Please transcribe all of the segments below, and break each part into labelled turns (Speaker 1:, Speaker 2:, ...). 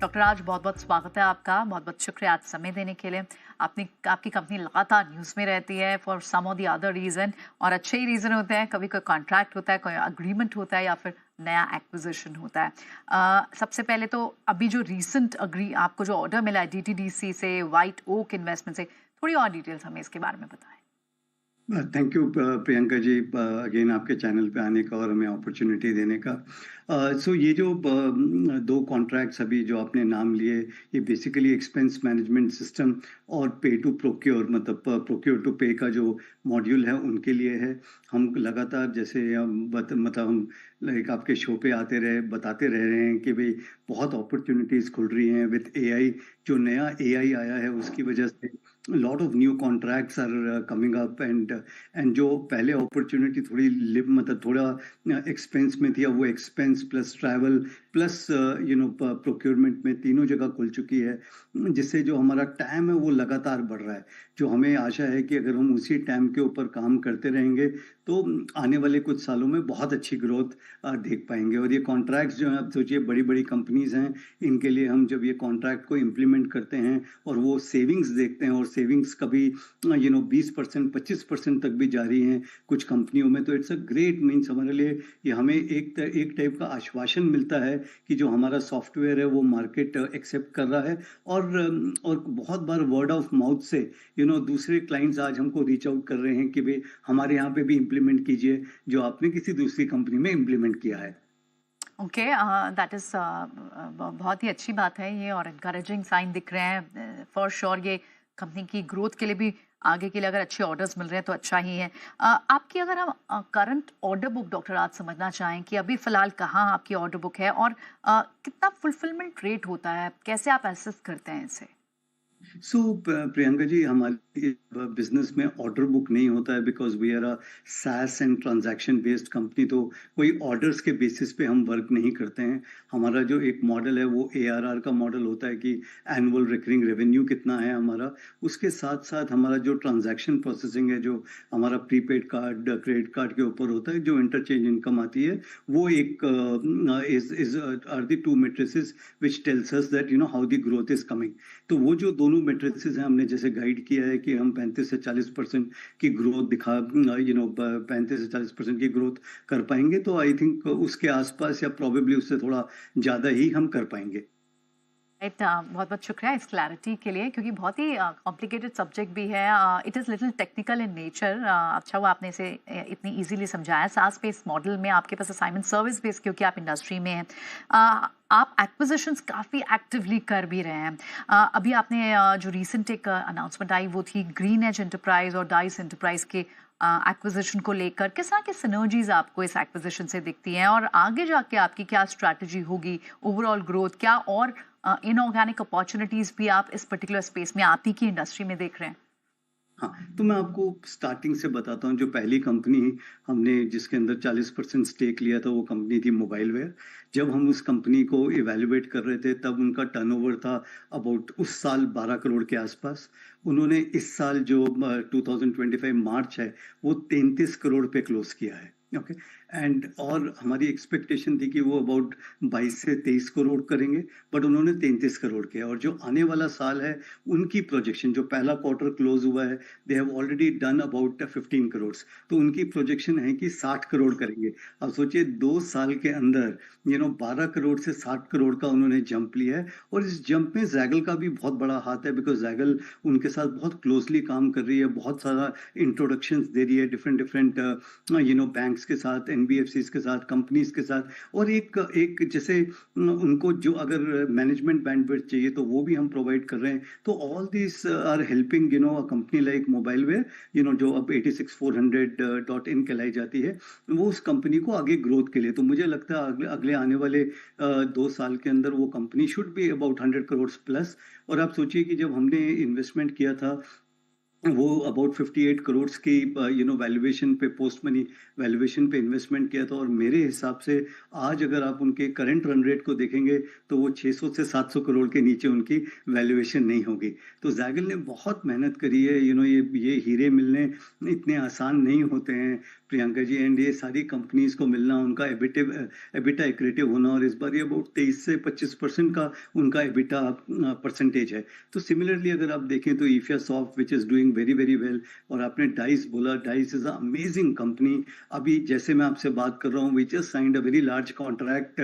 Speaker 1: Doctor राज, बहुत-बहुत स्वागत है आपका। बहुत-बहुत शुक्रिया आज समय देने के लिए। आपकी कंपनी लगातार न्यूज़ में रहती है फॉर सम और द अदर रीज़न, और अच्छे ही रीज़न होते हैं। कभी कोई कॉन्ट्रैक्ट होता है, कोई एग्रीमेंट होता है या फिर नया एक्विजिशन होता है। सबसे पहले तो अभी जो रीसेंट आपको जो ऑर्डर मिला है डीटीडीसी से, व्हाइट ओक इन्वेस्टमेंट से, थोड़ी और डिटेल्स हमें इसके बारे में बताएँ।
Speaker 2: Thank you Priyanka ji, again आपके चैनल पे आने का और हमें अपॉर्चुनिटी देने का। सो ये जो दो कॉन्ट्रैक्ट्स अभी जो आपने नाम लिए, ये बेसिकली एक्सपेंस मैनेजमेंट सिस्टम और पे टू प्रोक्योर, मतलब प्रोक्योर टू पे का जो मॉड्यूल है उनके लिए है। हम लगातार जैसे मतलब हम लाइक आपके शो पे आते रहे बताते रह रहे हैं कि भाई बहुत अपॉर्चुनिटीज खुल रही हैं विद एआई। जो नया एआई आया है उसकी वजह से lot of new contracts are coming up, and जो पहले अपॉर्चुनिटी थोड़ी लिव मतलब थोड़ा एक्सपेंस में थी, अब वो expense plus travel plus procurement में तीनों जगह खुल चुकी है, जिससे जो हमारा टाइम है वो लगातार बढ़ रहा है। जो हमें आशा है कि अगर हम उसी टाइम के ऊपर काम करते रहेंगे तो आने वाले कुछ सालों में बहुत अच्छी ग्रोथ देख पाएंगे। और ये कॉन्ट्रैक्ट्स जो हैं, आप सोचिए बड़ी बड़ी कंपनीज हैं, इनके लिए हम जब ये कॉन्ट्रैक्ट को इम्प्लीमेंट करते हैं और वो सेविंग्स देखते हैं, और सेविंग्स कभी 20% 25% तक भी जा रही हैं कुछ कंपनियों में, तो इट्स अ ग्रेट मीन्स हमारे लिए ये हमें एक टाइप का आश्वासन मिलता है कि जो हमारा सॉफ्टवेयर है वो मार्केट एक्सेप्ट कर रहा है। और बहुत बार वर्ड ऑफ माउथ से दूसरे क्लाइंट्स आज हमको रीच आउट कर रहे हैं कि भाई हमारे यहाँ पे भी इम्प्लीमेंट कीजिए जो आपने किसी दूसरी कंपनी में इम्प्लीमेंट किया है।
Speaker 1: ओके, दैट इज़ बहुत ही अच्छी बात है ये, और एनकरेजिंग साइन दिख रहे हैं फॉर श्योर। ये कंपनी की ग्रोथ के लिए भी, आगे के लिए अगर अच्छे ऑर्डर्स मिल रहे हैं तो अच्छा ही है। आपकी अगर हम करंट ऑर्डर बुक डॉक्टर आज समझना चाहें कि अभी फ़िलहाल कहाँ आपकी ऑर्डर बुक है, और कितना फुलफिलमेंट रेट होता है, कैसे आप एसेस करते हैं इसे?
Speaker 2: सो प्रियंका जी, हमारी बिजनेस में ऑर्डर बुक नहीं होता है because we are a SaaS and transaction based company. तो कोई ऑर्डर्स के बेसिस पे हम वर्क नहीं करते हैं। हमारा जो एक मॉडल है वो एआरआर का मॉडल होता है कि एनुअल रिकरिंग रेवेन्यू कितना है हमारा। उसके साथ साथ हमारा जो ट्रांजैक्शन प्रोसेसिंग है, जो हमारा प्रीपेड कार्ड क्रेडिट कार्ड के ऊपर होता है, जो इंटरचेंज इनकम आती है, वो एक is are the two matrices which tells us that how the growth is coming. तो वो जो दोनों मैट्रिसेस हैं, हमने जैसे गाइड किया है कि हम 35 से 40% की ग्रोथ 35 से 40% की ग्रोथ कर पाएंगे, तो आई थिंक उसके आसपास या प्रोबेबली उससे थोड़ा ज़्यादा ही हम कर पाएंगे।
Speaker 1: राइट, बहुत बहुत शुक्रिया इस क्लैरिटी के लिए, क्योंकि बहुत ही कॉम्प्लिकेटेड सब्जेक्ट भी है। It is little technical in nature. अच्छा हुआ आपने इसे इतनी इजीली समझाया। सास बेस्ड मॉडल में आपके पास असाइनमेंट सर्विस बेस्ड, क्योंकि आप इंडस्ट्री में हैं। आप एक्विजिशंस काफ़ी एक्टिवली कर भी रहे हैं। अभी आपने जो रिसेंट एक अनाउंसमेंट आई वो थी ग्रीन एज एंटरप्राइज और डाइस एंटरप्राइज के एक्विजिशन को लेकर। किस तरह की सिनर्जीज आपको इस एक्विजिशन से दिखती हैं, और आगे जाके आपकी क्या स्ट्रैटेजी होगी, ओवरऑल ग्रोथ क्या, और इनऑर्गेनिक अपॉर्चुनिटीज भी आप इस पर्टिकुलर स्पेस में, आप ही की इंडस्ट्री में देख रहे हैं?
Speaker 2: हाँ, तो मैं आपको स्टार्टिंग से बताता हूँ। जो पहली कंपनी हमने जिसके अंदर 40% स्टेक लिया था वो कंपनी थी मोबाइलवेयर। जब हम उस कंपनी को इवैल्यूएट कर रहे थे तब उनका टर्नओवर था अबाउट उस साल 12 करोड़ के आसपास। उन्होंने इस साल जो 2025 मार्च है वो 33 करोड़ पे क्लोज किया है। ओके, एंड और हमारी एक्सपेक्टेशन थी कि वो अबाउट 22 से 23 करोड़ करेंगे, बट उन्होंने 33 करोड़ किया। और जो आने वाला साल है उनकी प्रोजेक्शन, जो पहला क्वार्टर क्लोज हुआ है, they have already done about 15 crore. तो उनकी प्रोजेक्शन है कि 60 करोड़ करेंगे। अब सोचिए 2 साल के अंदर 12 करोड़ से 60 करोड़ का उन्होंने जंप लिया है। और इस जंप में जैगल का भी बहुत बड़ा हाथ है, बिकॉज जैगल उनके साथ बहुत क्लोजली काम कर रही है, बहुत सारा इंट्रोडक्शन दे रही है डिफरेंट डिफरेंट बैंक्स के साथ, एनबीएफसी के साथ, कंपनीज के साथ। और एक एक जैसे उनको जो अगर मैनेजमेंट बैंडविड्थ चाहिए तो वो भी हम प्रोवाइड कर रहे हैं। तो all this are helping a company like Mobileware, जो अब 86400.in कहलाई जाती है, वो उस कंपनी को आगे ग्रोथ के लिए। तो मुझे लगता है अगले अगले आने वाले 2 साल के अंदर वो company should be about 100 crore plus. और आप सोचिए कि जब हमने इन्वेस्टमेंट किया था वो अबाउट 58 करोड़ की वैल्यूएशन पे, पोस्ट मनी वैल्यूएशन पे इन्वेस्टमेंट किया था। और मेरे हिसाब से आज अगर आप उनके करंट रन रेट को देखेंगे तो वो 600 से 700 करोड़ के नीचे उनकी वैल्यूएशन नहीं होगी। तो जैगल ने बहुत मेहनत करी है। ये हीरे मिलने इतने आसान नहीं होते हैं। प्रियंका जी, एंड ये सारी कंपनीज को मिलना, उनका एबिटा एक्रेटिव होना, और इस बार ये अबाउट 23 से 25% का उनका एबिटा परसेंटेज है। तो सिमिलरली अगर आप देखें तो ईफिया soft which is doing very very well, और आपने डाइस बोला, Dice is a amazing company. अभी जैसे मैं आपसे बात कर रहा हूँ, we just signed a very large contract,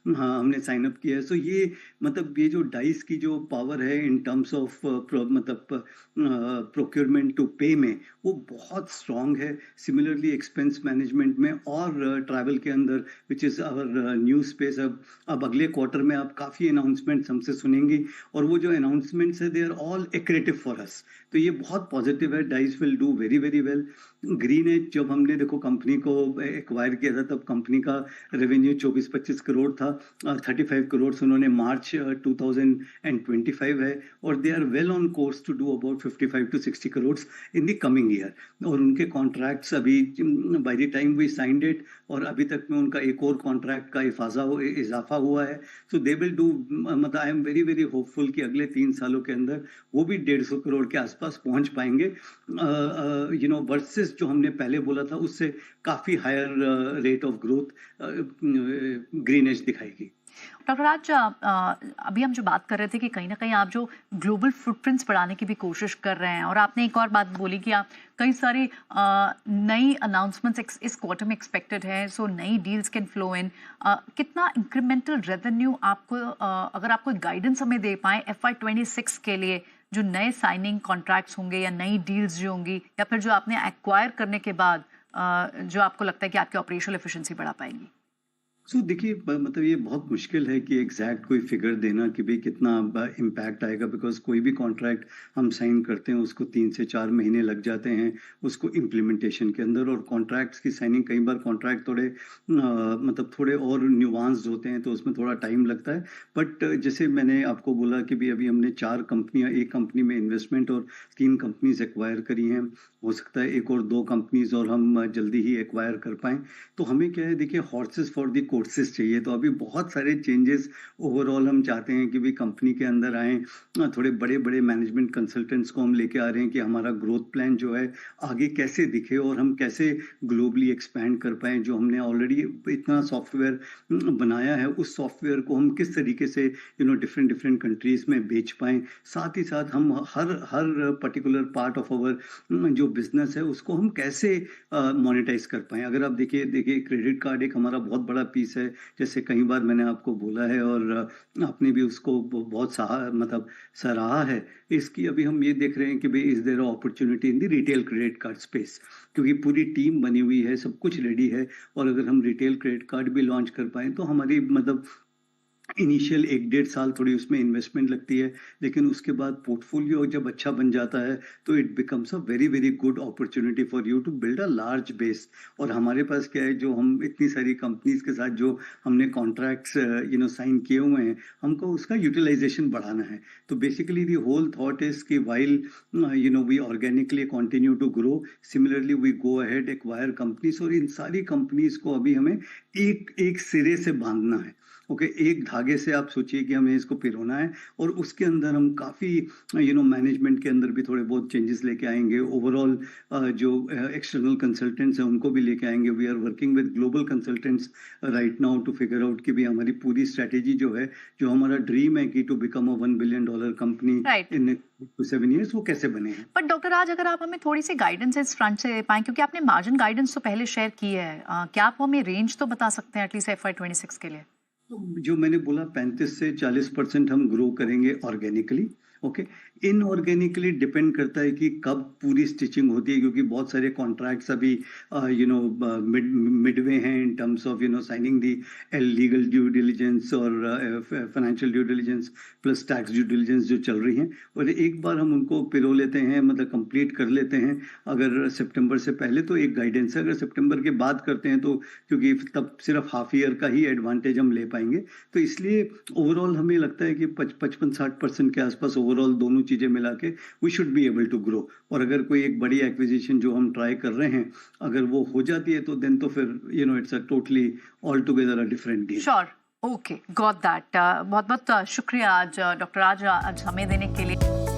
Speaker 2: हाँ हमने साइन अप किया है। सो ये मतलब ये जो डाइस की जो पावर है इन टर्म्स ऑफ मतलब प्रोक्योरमेंट टू पे में, वो बहुत स्ट्रांग है। सिमिलरली एक्सपेंस मैनेजमेंट में और ट्रैवल के अंदर which is our new space. अब अगले क्वार्टर में आप काफ़ी अनाउंसमेंट्स हमसे सुनेंगी, और वो जो अनाउंसमेंट्स है they are all accretive for us. तो ये बहुत पॉजिटिव है। Dice will do very very well. Green edge जब हमने देखो कंपनी को एक्वायर किया था, तब कंपनी का रेवेन्यू 24-25 करोड़ था, 35 करोड़ उन्होंने मार्च 2025 है, और they are well on course to do about 55 to 60 crore in the coming year. और उनके कॉन्ट्रैक्ट्स अभी by the time we signed it, और अभी तक में उनका एक और कॉन्ट्रैक्ट का इजाफा हुआ है। सो दे विल डू, मतलब I am very very hopeful कि अगले 3 सालों के अंदर वो भी 150 करोड़ के आसपास पहुंच पाएंगे, वर्सेस जो हमने पहले बोला था उससे काफी higher rate of growth green edge दिखाएगी।
Speaker 1: डॉक्टर राज, अभी हम जो बात कर रहे थे कि कहीं ना कहीं आप जो ग्लोबल फुटप्रिंट्स बढ़ाने की भी कोशिश कर रहे हैं, और आपने एक और बात बोली कि आप कई सारी नई अनाउंसमेंट्स इस क्वार्टर में एक्सपेक्टेड है, सो नई डील्स कैन फ्लो इन। कितना इंक्रीमेंटल रेवेन्यू आपको, अगर आपको गाइडेंस हमें दे पाए FY26 के लिए, जो नए साइनिंग कॉन्ट्रैक्ट्स होंगे या नई डील्स जो होंगी, या फिर जो आपने एक्वायर करने के बाद जो आपको लगता है कि आपकी ऑपरेशनल एफिशिएंसी बढ़ा पाएंगी?
Speaker 2: देखिए, मतलब ये बहुत मुश्किल है कि एग्जैक्ट कोई फिगर देना कि भाई कितना इम्पैक्ट आएगा, बिकॉज कोई भी कॉन्ट्रैक्ट हम साइन करते हैं उसको 3 से 4 महीने लग जाते हैं उसको इम्प्लीमेंटेशन के अंदर। और कॉन्ट्रैक्ट्स की साइनिंग, कई बार कॉन्ट्रैक्ट थोड़े मतलब थोड़े और न्यूआंस्ड होते हैं, तो उसमें थोड़ा टाइम लगता है। बट जैसे मैंने आपको बोला कि भाई अभी हमने 4 कंपनियां, एक कंपनी में इन्वेस्टमेंट और 3 कंपनीज एक्वायर करी हैं। हो सकता है एक और 2 कंपनीज और हम जल्दी ही एक्वायर कर पाएं। तो हमें क्या है, देखिए, हॉर्सेस फॉर द कोर्सेज चाहिए। तो अभी बहुत सारे चेंजेस ओवरऑल हम चाहते हैं कि भाई कंपनी के अंदर आए, थोड़े बड़े बड़े मैनेजमेंट कंसल्टेंट्स को हम लेके आ रहे हैं कि हमारा ग्रोथ प्लान जो है आगे कैसे दिखे, और हम कैसे ग्लोबली एक्सपैंड कर पाएं। जो हमने ऑलरेडी इतना सॉफ्टवेयर बनाया है, उस सॉफ्टवेयर को हम किस तरीके से डिफरेंट डिफरेंट कंट्रीज में बेच पाएं। साथ ही साथ हम हर हर पर्टिकुलर पार्ट ऑफ आवर जो बिजनेस है उसको हम कैसे मोनेटाइज कर पाएं। अगर आप देखिए क्रेडिट कार्ड एक हमारा बहुत बड़ा पीस है, जैसे कई बार मैंने आपको बोला है, और आपने भी उसको बहुत मतलब सराहा है। इसकी अभी हम ये देख रहे हैं कि भाई is there opportunity in the retail credit card space, क्योंकि पूरी टीम बनी हुई है, सब कुछ रेडी है। और अगर हम रिटेल क्रेडिट कार्ड भी लॉन्च कर पाए तो हमारी मतलब इनिशियल 1-1.5 साल थोड़ी उसमें इन्वेस्टमेंट लगती है, लेकिन उसके बाद पोर्टफोलियो जब अच्छा बन जाता है तो it becomes a very very good opportunity for you to build a large base. और हमारे पास क्या है, जो हम इतनी सारी कंपनीज के साथ जो हमने कॉन्ट्रैक्ट्स साइन किए हुए हैं, हमको उसका यूटिलाइजेशन बढ़ाना है। तो basically the whole thought is कि while we organically continue to grow, similarly we go ahead acquire companies, और इन सारी कंपनीज को अभी हमें एक एक सिरे से बांधना है। एक धागे से आप सोचिए कि हमें इसको पिरोना है, और उसके अंदर हम काफ़ी मैनेजमेंट के अंदर भी थोड़े बहुत चेंजेस लेके आएंगे। ओवरऑल जो एक्सटर्नल कंसल्टेंट्स हैं उनको भी लेके आएंगे। We are working with global consultants right now to figure out कि भी हमारी पूरी स्ट्रेटेजी जो है, जो हमारा ड्रीम है कि to become a $1 billion company in 7 years, वो कैसे बने हैं।
Speaker 1: बट डॉक्टर राज, अगर आप हमें थोड़ी सी गाइडेंस इस फ्रंट से दे पाएं, क्योंकि आपने मार्जिन गाइडेंस तो पहले शेयर की है, क्या आप हमें रेंज तो बता सकते हैं एटलीस्ट FY26 के लिए?
Speaker 2: तो जो मैंने बोला 35 से 40% हम ग्रो करेंगे ऑर्गेनिकली। इनऑर्गेनिकली डिपेंड करता है कि कब पूरी स्टिचिंग होती है, क्योंकि बहुत सारे कॉन्ट्रैक्ट्स अभी मिडवे हैं in terms of signing the legal due diligence और financial due diligence plus tax due diligence जो चल रही हैं, और एक बार हम उनको पिरो लेते हैं, मतलब कंप्लीट कर लेते हैं अगर सितंबर से पहले, तो एक गाइडेंस है। अगर सितंबर के बाद करते हैं तो क्योंकि तब सिर्फ हाफ ईयर का ही एडवांटेज हम ले पाएंगे, तो इसलिए ओवरऑल हमें लगता है कि 55-60% के आसपास ओवरऑल दोनों चीजें मिला के we should be able to grow. और अगर कोई एक बड़ी एक्विजिशन जो हम ट्राई कर रहे हैं अगर वो हो जाती है, तो देन तो फिर it's a totally all together a different deal.
Speaker 1: Sure, okay, got that. बहुत बहुत शुक्रिया आज डॉक्टर राज आज हमें देने के लिए।